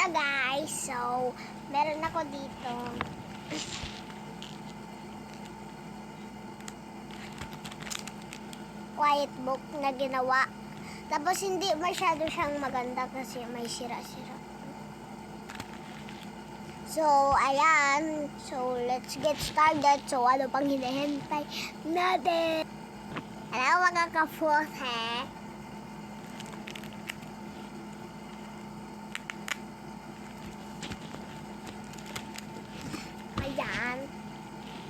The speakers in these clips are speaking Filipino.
Hello guys! So, meron ako dito quiet book na ginawa. Tapos hindi masyado siyang maganda kasi may sira-sira. So, ayan. So, let's get started. So, ano pang hinihintay natin? Hello mga ka-fourth, Ayan.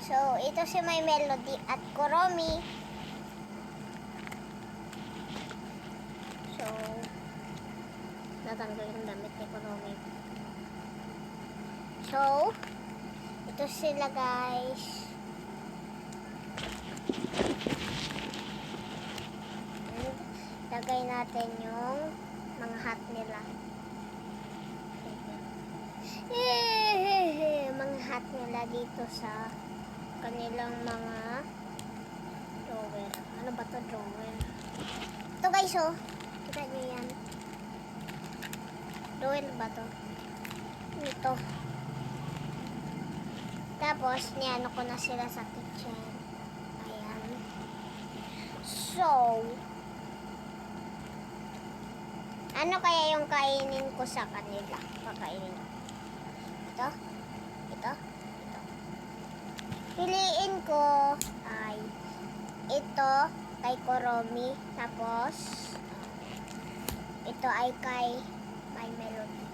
So, ito si My Melody at Kuromi. So, natanggal yung damit ni Kuromi. So, ito sila guys. And, lagay natin yung mga hat nila. Mga hat nila dito sa kanilang mga drawer. Ano ba to drawer? Ito guys, oh. Kita nyo yan. Drawer ba to? Ito. Tapos, niano ko na sila sa kitchen. Ayan. So, ano kaya yung kainin ko sa kanila? Kakainin ko. Ito. Ito. Ito. Piliin ko ay ito kay Kuromi. Tapos, ito ay kay My Melody.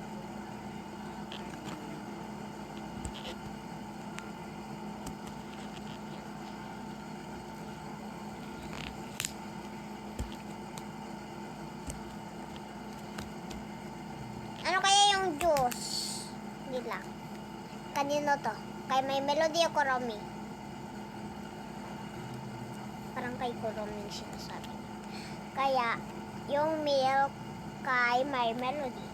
Ano kaya yung juice nila? Kanino to? Kay My Melody o Kuromi? Parang kay Kuromi yung sinasabi. Kaya, yung milk kay My Melody.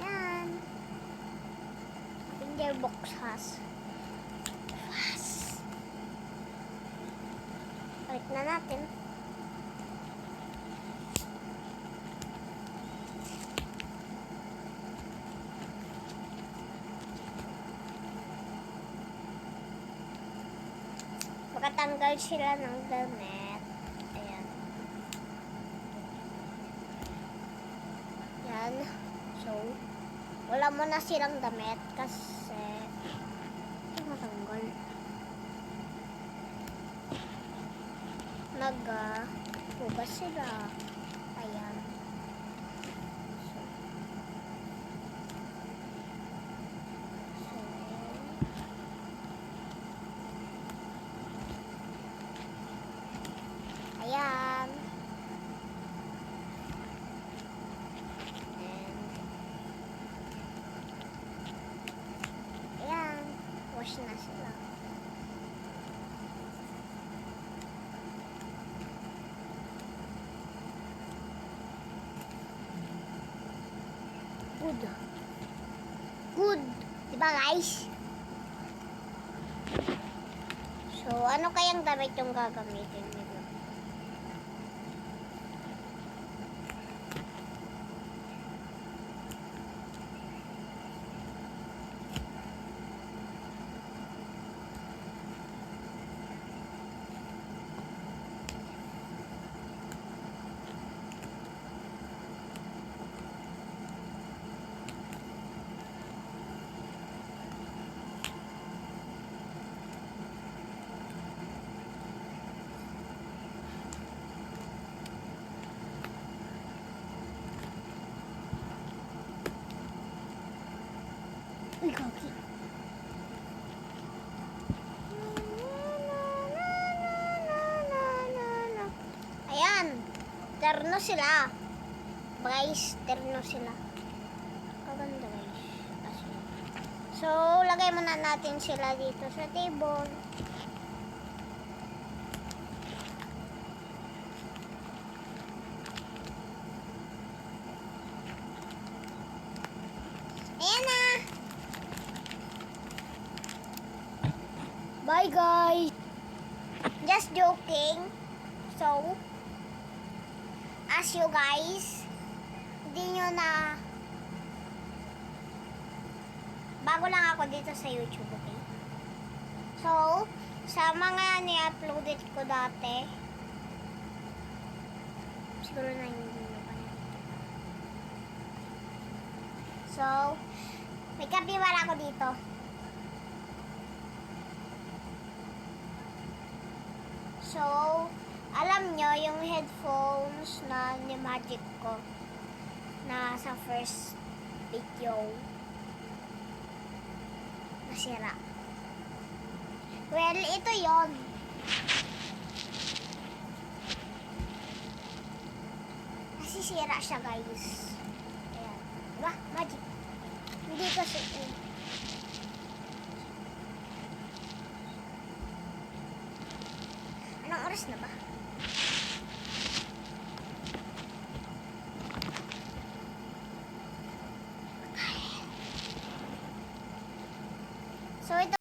Yan. Finger box has. Fast. Balik na natin. Makatanggal sila ng damit. Ayan. Yan. So, wala mo na silang damit kasi ito matanggal. Hugas sila. Ayan. Ayan. Ayan. Wash na sila. Good. Good. Diba guys? So, ano kayang damit yung gagamitin nila? Uy, kaki. Ayan. Terno sila. Guys, terno sila. Kaganda guys. So, lagay muna natin sila dito sa table. Ayan na. Bye guys. Just joking. So, as you guys, hindi nyo na bago lang ako dito sa YouTube, okay? So, sa mga ni-uploaded ko dati, siguro na hindi nyo pa nakikita. So, may kapibara ako dito. So, alam nyo, yung headphones na ni Magic ko na sa first video nasira. Well, ito yon. Nasisira siya, guys. Ayan. Diba? Magic. Hindi ko suot. Anong oras na ba? So, ito